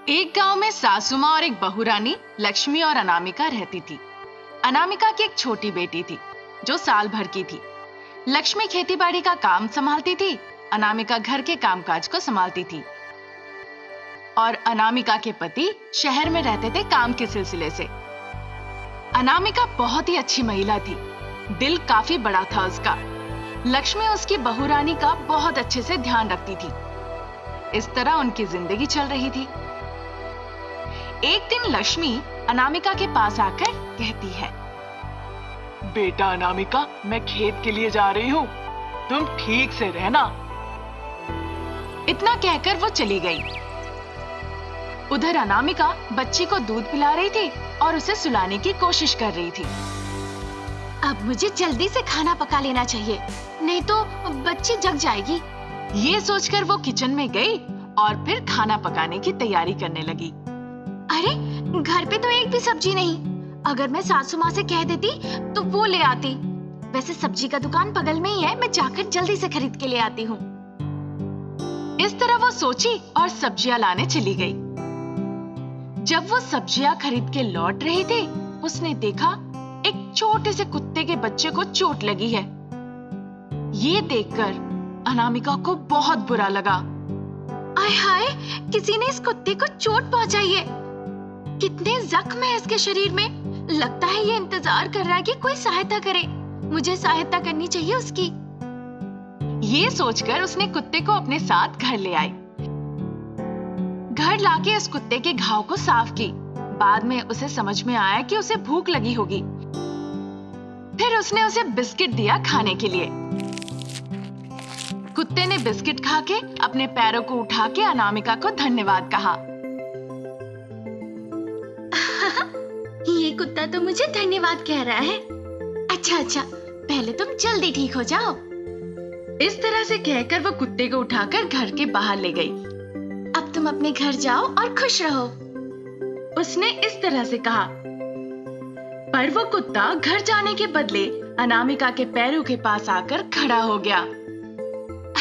एक गांव में सासू माँ और एक बहू रानी लक्ष्मी और अनामिका रहती थी। अनामिका की एक छोटी बेटी थी जो साल भर की थी। लक्ष्मी खेतीबाड़ी का काम संभालती थी, अनामिका घर के कामकाज को संभालती थी। और अनामिका के पति शहर में रहते थे काम के सिलसिले से। अनामिका बहुत ही अच्छी महिला थी, दिल काफी बड़ा था उसका। लक्ष्मी उसकी बहू रानी का बहुत अच्छे से ध्यान रखती थी। इस तरह उनकी जिंदगी चल रही थी। एक दिन लक्ष्मी अनामिका के पास आकर कहती है, बेटा अनामिका, मैं खेत के लिए जा रही हूँ, तुम ठीक से रहना। इतना कहकर वो चली गई। उधर अनामिका बच्ची को दूध पिला रही थी और उसे सुलाने की कोशिश कर रही थी। अब मुझे जल्दी से खाना पका लेना चाहिए, नहीं तो बच्ची जग जाएगी। ये सोचकर वो किचन में गई और फिर खाना पकाने की तैयारी करने लगी। अरे, घर पे तो एक भी सब्जी नहीं। अगर मैं सासू माँ से कह देती तो वो ले आती। वैसे सब्जी का दुकान बगल में ही है, मैं जाकर जल्दी से खरीद के ले आती हूँ। इस तरह वो सोची और सब्जियां लाने चली गई। जब वो सब्जियां खरीद के लौट रही थी, उसने देखा एक छोटे से कुत्ते के बच्चे को चोट लगी है। ये देखकर अनामिका को बहुत बुरा लगा। आय हाय, किसी ने इस कुत्ते को चोट पहुंचाई है। कितने जख्म है इसके शरीर में। लगता है ये इंतजार कर रहा है कि कोई सहायता करे। मुझे सहायता करनी चाहिए उसकी। ये सोचकर उसने कुत्ते को अपने साथ घर ले आई। घर लाके उस कुत्ते के घाव को साफ की। बाद में उसे समझ में आया कि उसे भूख लगी होगी। फिर उसने उसे बिस्किट दिया खाने के लिए। कुत्ते ने बिस्किट खा के अपने पैरों को उठा के अनामिका को धन्यवाद कहा। ये कुत्ता तो मुझे धन्यवाद कह रहा है। अच्छा, पहले तुम जल्दी ठीक हो जाओ। इस तरह से कहकर वो कुत्ते को उठाकर घर के बाहर ले गई। अब तुम अपने घर जाओ और खुश रहो, उसने इस तरह से कहा। पर वो कुत्ता घर जाने के बदले अनामिका के पैरों के पास आकर खड़ा हो गया।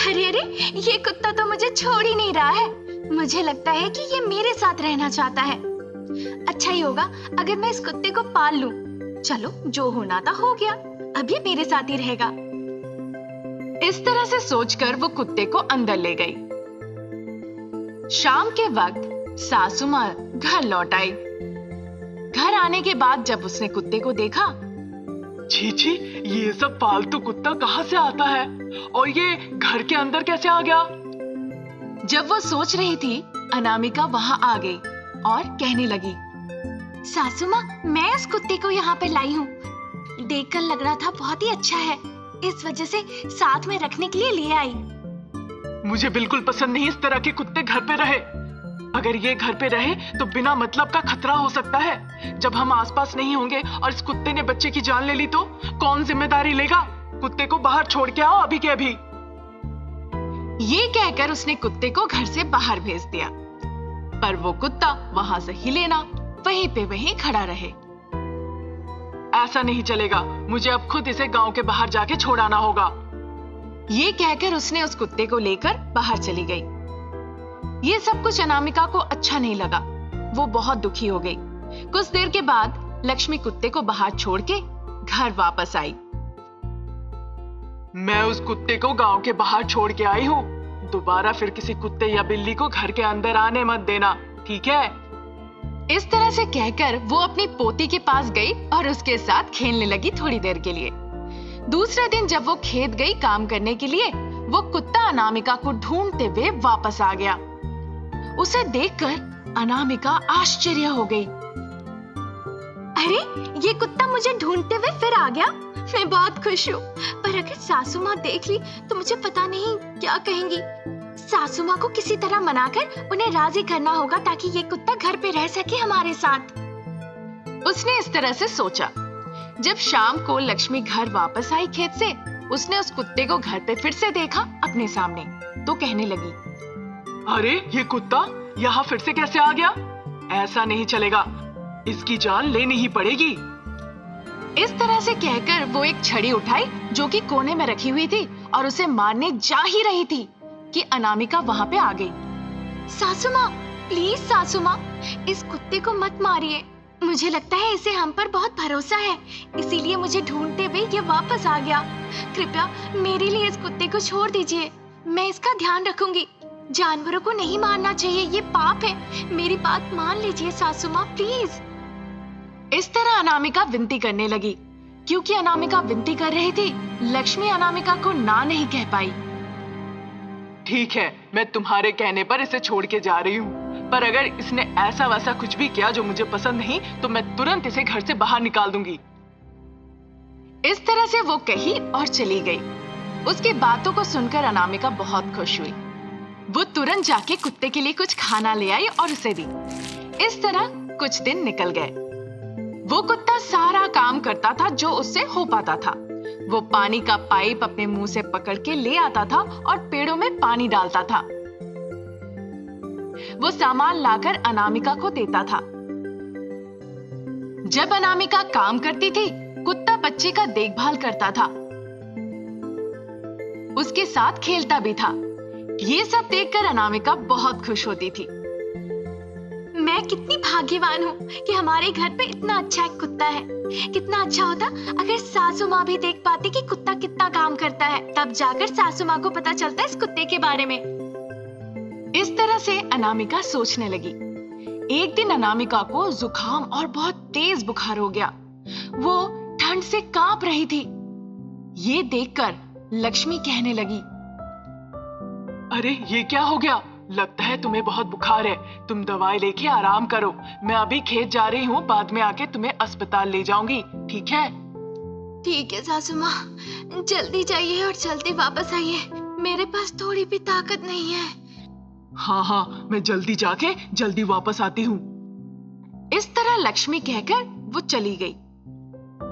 अरे, ये कुत्ता तो मुझे छोड़ ही नहीं रहा है। मुझे लगता है कि ये मेरे साथ रहना चाहता है। अच्छा ही होगा अगर मैं इस कुत्ते को पाल लूं। चलो, जो होना था हो गया, अभी मेरे साथ ही रहेगा। इस तरह से सोचकर वो कुत्ते को अंदर ले गई। शाम के वक्त सासू माँ घर लौट आई। घर आने के बाद जब उसने कुत्ते को देखा, छी, ये सब पालतू कुत्ता कहाँ से आता है और ये घर के अंदर कैसे आ गया? जब वो सोच रही थी, अनामिका वहां आ गई और कहने लगी, सासू माँ, मैं इस कुत्ते को यहाँ पे लाई हूँ। देखकर लग रहा था बहुत ही अच्छा है, इस वजह से साथ में रखने के लिए ले आई। मुझे बिल्कुल पसंद नहीं इस तरह के कुत्ते घर पे रहे। अगर ये घर पे रहे तो बिना मतलब का खतरा हो सकता है। जब हम आसपास नहीं होंगे और इस कुत्ते ने बच्चे की जान ले ली तो कौन जिम्मेदारी लेगा? कुत्ते को बाहर छोड़ के आओ अभी के अभी। ये कहकर उसने कुत्ते को घर से बाहर भेज दिया। पर वो कुत्ता वहां से हिले ना, वहीं पे वहीं खड़ा रहे। ऐसा नहीं चलेगा, मुझे अब खुद इसे गांव के बाहर जाके छोड़ाना होगा। ये कहकर उसने उस कुत्ते को लेकर बाहर चली गई। ये सब कुछ अनामिका को अच्छा नहीं लगा। वो बहुत दुखी हो गई। कुछ देर के बाद लक्ष्मी कुत्ते को बाहर छोड़ के घर वापस आई। मैं उस कुत्ते को गांव के बाहर छोड़ के आई हूँ। दोबारा फिर किसी कुत्ते या बिल्ली को घर के अंदर आने मत देना, ठीक है? इस तरह से कहकर वो अपनी पोती के पास गई और उसके साथ खेलने लगी थोड़ी देर के लिए। दूसरे दिन जब वो खेत गई काम करने के लिए, वो कुत्ता अनामिका को ढूंढते हुए वापस आ गया। उसे देखकर अनामिका आश्चर्य हो गई। अरे, ये कुत्ता मुझे ढूंढते हुए फिर आ गया। मैं बहुत खुश हूँ। पर अगर सासू माँ देख ली तो मुझे पता नहीं क्या कहेंगी। सासू माँ को किसी तरह मनाकर उन्हें राजी करना होगा ताकि ये कुत्ता घर पे रह सके हमारे साथ। उसने इस तरह से सोचा। जब शाम को लक्ष्मी घर वापस आई खेत से, उसने उस कुत्ते को घर पे फिर से देखा अपने सामने, तो कहने लगी, अरे, ये कुत्ता यहाँ फिर से कैसे आ गया? ऐसा नहीं चलेगा, इसकी जान लेनी ही पड़ेगी। इस तरह से कहकर वो एक छड़ी उठाई जो कि कोने में रखी हुई थी और उसे मारने जा ही रही थी कि अनामिका वहां पे आ गई। सासू माँ, प्लीज सासू माँ, इस कुत्ते को मत मारिए। मुझे लगता है इसे हम पर बहुत भरोसा है, इसीलिए मुझे ढूंढते हुए ये वापस आ गया। कृपया मेरे लिए इस कुत्ते को छोड़ दीजिए, मैं इसका ध्यान रखूंगी। जानवरों को नहीं मारना चाहिए, ये पाप है। मेरी बात मान लीजिए सासू माँ, प्लीज। इस तरह अनामिका विनती करने लगी। क्योंकि अनामिका विनती कर रही थी, लक्ष्मी अनामिका को ना नहीं कह पाई। ठीक है, मैं तुम्हारे कहने पर इसे छोड़ के जा रही हूँ, पर अगर इसने ऐसा वैसा कुछ भी किया जो मुझे पसंद नहीं, तो मैं तुरंत इसे घर से बाहर निकाल दूंगी। इस तरह से वो कही और चली गई। उसकी बातों को सुनकर अनामिका बहुत खुश हुई। वो तुरंत जाके कुत्ते के लिए कुछ खाना ले आई और उसे दी। इस तरह कुछ दिन निकल गए। वो कुत्ता सारा काम करता था जो उससे हो पाता था। वो पानी का पाइप अपने मुंह से पकड़ के ले आता था और पेड़ों में पानी डालता था। वो सामान लाकर अनामिका को देता था। जब अनामिका काम करती थी, कुत्ता बच्चे का देखभाल करता था, उसके साथ खेलता भी था। ये सब देखकर अनामिका बहुत खुश होती थी। मैं कितनी भाग्यवान हूँ कि हमारे घर पे इतना अच्छा एक कुत्ता है। कितना अच्छा होता अगर सासू माँ भी देख पाती कि कुत्ता कितना काम करता है, तब जाकर सासू माँ को पता चलता इस कुत्ते के बारे में। इस तरह से अनामिका सोचने लगी। एक दिन अनामिका को जुकाम और बहुत तेज बुखार हो गया। वो ठंड से कांप रही थी। ये देखकर लक्ष्मी कहने लगी, अरे ये क्या हो गया? लगता है तुम्हें बहुत बुखार है। तुम दवाई लेके आराम करो। मैं अभी खेत जा रही हूँ, बाद में आके तुम्हें अस्पताल ले जाऊंगी, ठीक है? ठीक है सासू माँ, जल्दी जाइए और जल्दी वापस आइए। मेरे पास थोड़ी भी ताकत नहीं है। हाँ, मैं जल्दी जाके जल्दी वापस आती हूँ। इस तरह लक्ष्मी कहकर वो चली गई।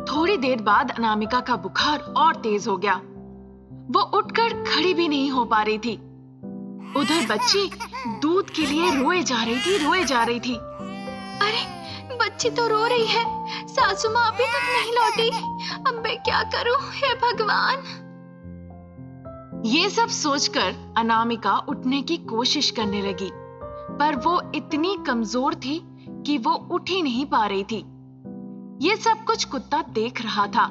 थोड़ी देर बाद अनामिका का बुखार और तेज हो गया। वो उठकर खड़ी भी नहीं हो पा रही थी। उधर बच्ची दूध के लिए रोए जा रही थी। अरे बच्ची तो रो रही है, सासू माँ अभी तक नहीं लौटी। अब मैं क्या करूं, हे भगवान। ये सब सोचकर अनामिका उठने की कोशिश करने लगी, पर वो इतनी कमजोर थी कि वो उठ ही नहीं पा रही थी। ये सब कुछ कुत्ता देख रहा था।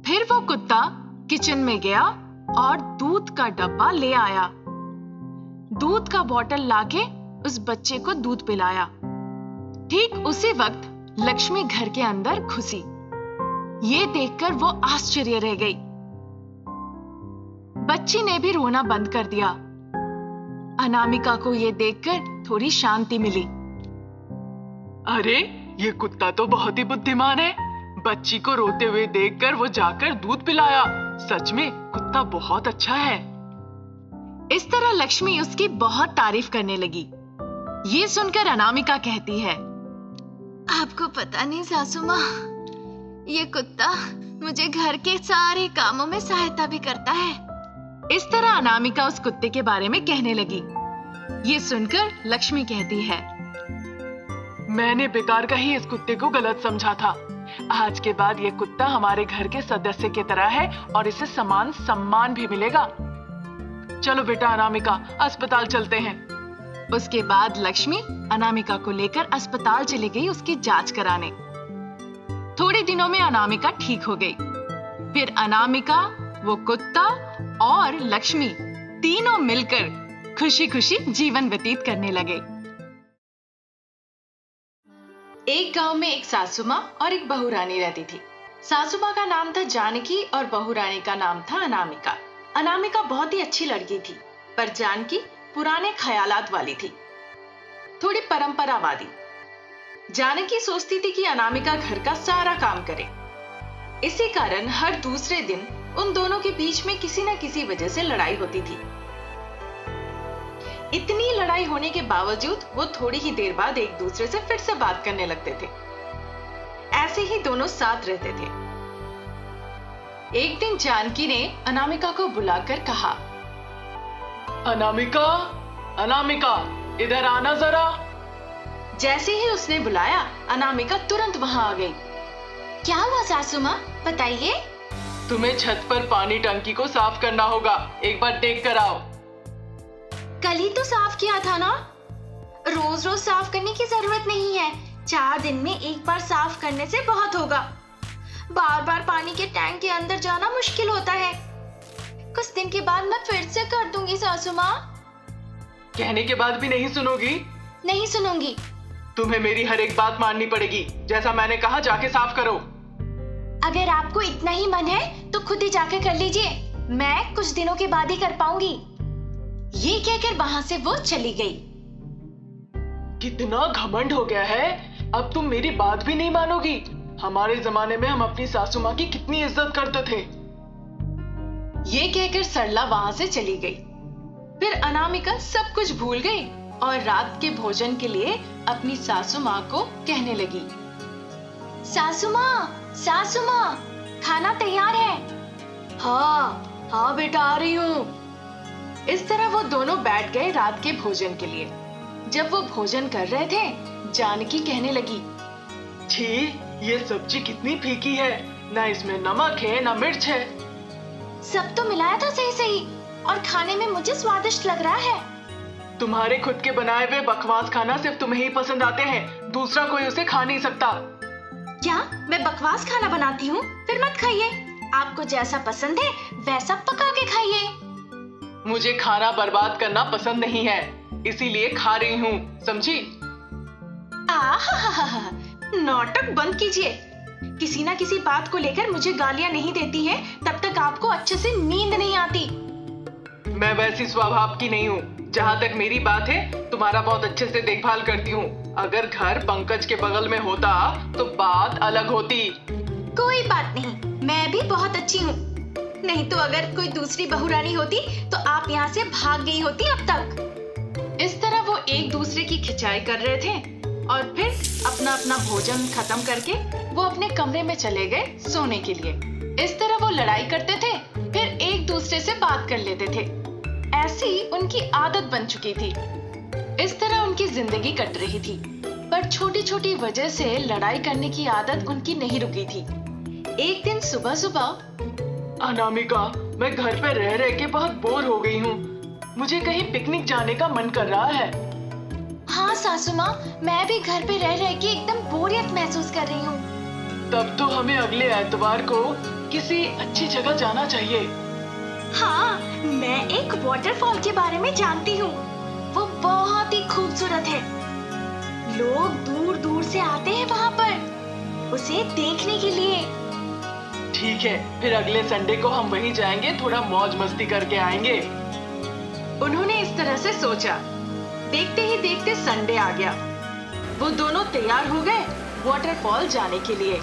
फिर वो कुत्ता किचन में गया और दूध का डब्बा ले आया। दूध का बोतल लाके उस बच्चे को दूध पिलाया। ठीक उसी वक्त लक्ष्मी घर के अंदर घुसी। ये देखकर वो आश्चर्य रह गई। बच्ची ने भी रोना बंद कर दिया। अनामिका को ये देखकर थोड़ी शांति मिली। अरे ये कुत्ता तो बहुत ही बुद्धिमान है। बच्ची को रोते हुए देखकर वो जाकर दूध पिलाया। सच में कुत्ता बहुत अच्छा है। इस तरह लक्ष्मी उसकी बहुत तारीफ करने लगी। ये सुनकर अनामिका कहती है, आपको पता नहीं सासू माँ, ये कुत्ता मुझे घर के सारे कामों में सहायता भी करता है। इस तरह अनामिका उस कुत्ते के बारे में कहने लगी। ये सुनकर लक्ष्मी कहती है, मैंने बेकार का ही इस कुत्ते को गलत समझा था। आज के बाद ये कुत्ता हमारे घर के सदस्य की तरह है और इसे समान सम्मान भी मिलेगा। चलो बेटा अनामिका, अस्पताल चलते हैं। उसके बाद लक्ष्मी अनामिका को लेकर अस्पताल चली गई उसकी जांच कराने। थोड़े दिनों में अनामिका ठीक हो गई। फिर अनामिका, वो कुत्ता और लक्ष्मी तीनों मिलकर खुशी खुशी जीवन व्यतीत करने लगे। एक गांव में एक सासू माँ और एक बहू रानी रहती थी। सासू माँ का नाम था जानकी और बहू रानी का नाम था अनामिका। अनामिका बहुत ही अच्छी लड़की थी, पर जानकी पुराने ख्यालात वाली थी, थोड़ी परंपरावादी। जानकी सोचती थी कि अनामिका घर का सारा काम करे। इसी कारण हर दूसरे दिन उन दोनों के बीच में किसी न किसी वजह से लड़ाई होती थी। इतनी लड़ाई होने के बावजूद वो थोड़ी ही देर बाद एक दूसरे से फिर से बात करने लगते थे। ऐसे ही दोनों साथ रहते थे। एक दिन जानकी ने अनामिका को बुलाकर कहा, अनामिका, अनामिका, इधर आना जरा। जैसे ही उसने बुलाया, अनामिका तुरंत वहां आ गई। क्या हुआ सासू माँ, बताइए। तुम्हें छत पर पानी टंकी को साफ करना होगा, एक बार देख कर आओ। कल ही तो साफ किया था ना। रोज रोज साफ करने की जरूरत नहीं है। 4 दिन में एक बार साफ करने से बहुत होगा। बार बार पानी के टैंक के अंदर जाना मुश्किल होता है। कुछ दिन के बाद मैं फिर से कर दूंगी सासू माँ। कहने के बाद भी नहीं सुनोगी? नहीं सुनूंगी। तुम्हें मेरी हर एक बात माननी पड़ेगी। जैसा मैंने कहा जाके साफ करो। अगर आपको इतना ही मन है तो खुद ही जाके कर लीजिए। मैं कुछ दिनों के बाद ही कर पाऊंगी। ये कहकर वहां से वो चली गई। कितना घमंड हो गया है, अब तुम मेरी बात भी नहीं मानोगी। हमारे जमाने में हम अपनी सासू माँ की कितनी इज्जत करते थे। ये कहकर सरला वहां से चली गई। फिर अनामिका सब कुछ भूल गई और रात के भोजन के लिए अपनी सासू माँ को कहने लगी। सासू माँ, खाना तैयार है। हाँ बेटा, आ रही हूँ। इस तरह वो दोनों बैठ गए रात के भोजन के लिए। जब वो भोजन कर रहे थे, जानकी कहने लगी, छी, ये सब्जी कितनी फीकी है, ना इसमें नमक है ना मिर्च है। सब तो मिलाया था सही सही और खाने में मुझे स्वादिष्ट लग रहा है। तुम्हारे खुद के बनाए हुए बकवास खाना सिर्फ तुम्हें ही पसंद आते हैं, दूसरा कोई उसे खा नहीं सकता। क्या मैं बकवास खाना बनाती हूँ? फिर मत खाइए। आपको जैसा पसंद है वैसा पका के खाइए। मुझे खाना बर्बाद करना पसंद नहीं है, इसीलिए खा रही हूँ, समझी? आहा, नाटक बंद कीजिए। किसी ना किसी बात को लेकर मुझे गालियां नहीं देती हैं, तब तक आपको अच्छे से नींद नहीं आती। मैं वैसी स्वभाव की नहीं हूँ। जहाँ तक मेरी बात है, तुम्हारा बहुत अच्छे से देखभाल करती हूँ। अगर घर पंकज के बगल में होता तो बात अलग होती। कोई बात नहीं, मैं भी बहुत अच्छी हूँ। नहीं तो अगर कोई दूसरी बहुरानी होती तो आप यहाँ से भाग गई होती अब तक। इस तरह वो एक दूसरे की खिंचाई कर रहे थे और फिर अपना अपना भोजन खत्म करके वो अपने कमरे में चले गए सोने के लिए। इस तरह वो लड़ाई करते थे, फिर एक दूसरे से बात कर लेते थे। ऐसी उनकी आदत बन चुकी थी। इस तरह उनकी जिंदगी कट रही थी, पर छोटी छोटी वजह से लड़ाई करने की आदत उनकी नहीं रुकी थी। एक दिन सुबह सुबह, अनामिका, मैं घर पे रह रह के बहुत बोर हो गई हूँ। मुझे कहीं पिकनिक जाने का मन कर रहा है। हाँ सासू माँ, मैं भी घर पे रह रह के एकदम बोरियत महसूस कर रही हूँ। तब तो हमें अगले एतवार को किसी अच्छी जगह जाना चाहिए। हाँ, मैं एक वाटरफॉल के बारे में जानती हूँ। वो बहुत ही खूबसूरत है। लोग दूर दूर से आते हैं वहाँ पर उसे देखने के लिए। ठीक है, फिर अगले संडे को हम वहीं जाएंगे, थोड़ा मौज मस्ती करके आएंगे। उन्होंने इस तरह से सोचा। देखते ही देखते संडे आ गया। वो दोनों तैयार हो गए वाटरफॉल जाने के लिए।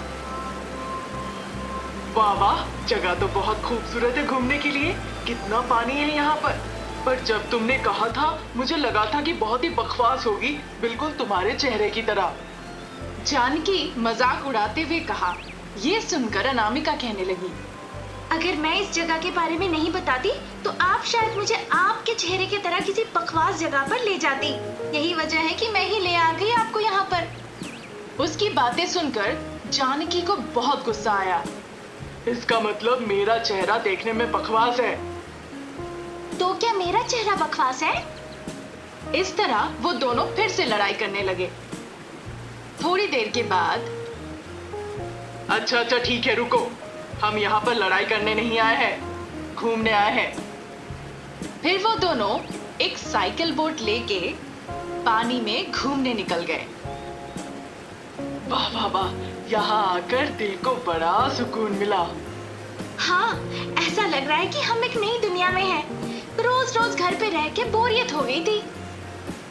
वाह वाह, जगह तो बहुत खूबसूरत है घूमने के लिए। कितना पानी है यहाँ पर जब तुमने कहा था, मुझे लगा था कि बहुत ही बकवास होगी, बिल्कुल तुम्हारे चेहरे की तरह। जानकी मजाक उड़ाते हुए कहा। ये सुनकर अनामिका कहने लगी, अगर मैं इस जगह के बारे में नहीं बताती तो आप शायद मुझे आपके चेहरे की तरह किसी बकवास जगह पर ले जाती। यही वजह है कि मैं ही ले आ गई आपको यहाँ पर। उसकी बातें सुनकर जानकी को बहुत गुस्सा आया। इसका मतलब मेरा चेहरा देखने में बकवास है? तो क्या मेरा चेहरा बकवास है? इस तरह वो दोनों फिर से लड़ाई करने लगे। थोड़ी देर के बाद, अच्छा ठीक है, रुको। हम यहाँ पर लड़ाई करने नहीं आए हैं, घूमने आए हैं। फिर वो दोनों एक साइकिल बोट लेके पानी में घूमने निकल गए। वाह वाह वाह, यहाँ आकर दिल को बड़ा सुकून मिला। हाँ, ऐसा लग रहा है कि हम एक नई दुनिया में हैं। रोज रोज घर पे रह के बोरियत हो गई थी।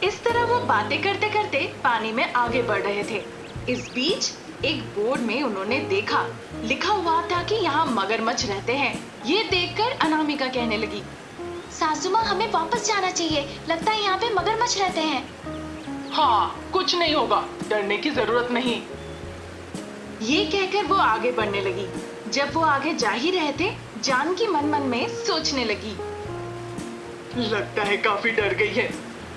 इस तरह वो बातें करते करते पानी में आगे बढ़ रहे थे। इस बीच एक बोर्ड में उन्होंने देखा, लिखा हुआ था कि यहाँ मगरमच्छ रहते हैं। ये देखकर अनामिका कहने लगी, सासू माँ, हमें वापस जाना चाहिए। लगता है यहाँ पे मगरमच्छ रहते हैं। हाँ, कुछ नहीं होगा, डरने की जरूरत नहीं। ये कहकर वो आगे बढ़ने लगी। जब वो आगे जा ही रहे थे, जानकी मन मन में सोचने लगी, लगता है काफी डर गई है।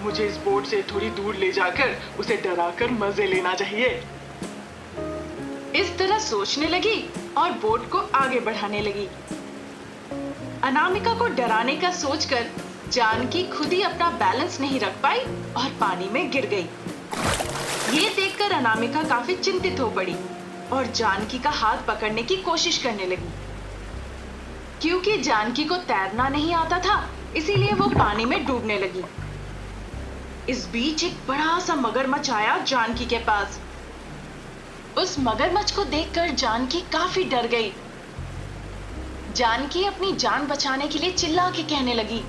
मुझे इस बोट से थोड़ी दूर ले जाकर उसे डराकर मजे लेना चाहिए। इस तरह सोचने लगी और बोट को आगे बढ़ाने लगी। अनामिका को डराने का सोचकर जानकी खुद ही अपना बैलेंस नहीं रख पाई और पानी में गिर गई। ये देखकर अनामिका काफी चिंतित हो पड़ी और जानकी का हाथ पकड़ने की कोशिश करने लगी। क्योंकि जानकी को तैरना नहीं आता था, इसीलिए वो पानी में डूबने लगी। इस बीच एक बड़ा सा मगरमच्छ आया जानकी के पास। उस मगरमच्छ को देखकर जानकी काफी डर गई। जानकी अपनी जान बचाने के लिए चिल्ला के कहने लगी,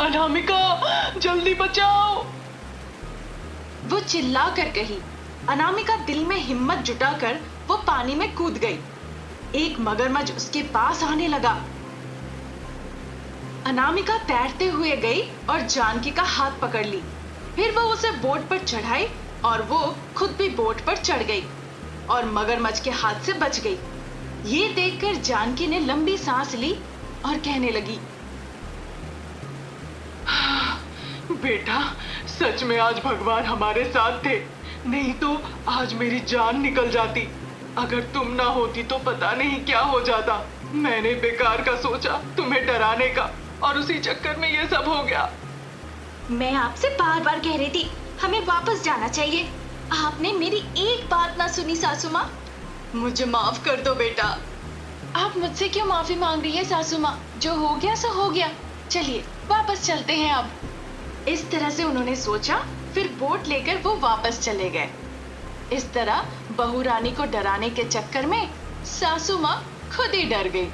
अनामिका, जल्दी बचाओ। वो चिल्ला कर कही। अनामिका दिल में हिम्मत जुटाकर वो पानी में कूद गई। एक मगरमच्छ उसके पास आने लगा। अनामिका तैरते हुए गई और जानकी का हाथ पकड़ ली। फिर वो उसे बोट पर चढ़ाई और वो खुद भी बोट पर चढ़ गई और मगरमच्छ के हाथ से बच गई। ये देखकर जानकी ने लंबी सांस ली और कहने लगी, बेटा, सच में आज भगवान हमारे साथ थे, नहीं तो आज मेरी जान निकल जाती। अगर तुम ना होती तो पता नहीं क्या हो जाता। मैंने बेकार का सोचा तुम्हें डराने का, और उसी चक्कर में ये सब हो गया। मैं आपसे बार बार कह रही थी हमें वापस जाना चाहिए। आपने मेरी एक बात ना सुनी सासू माँ। मुझे माफ कर दो बेटा। आप मुझसे क्यों माफी मांग रही है सासू माँ? जो हो गया सो हो गया। चलिए वापस चलते हैं अब। इस तरह से उन्होंने सोचा, फिर बोट लेकर वो वापस चले गए। इस तरह बहू रानी को डराने के चक्कर में सासू माँ खुद ही डर गई।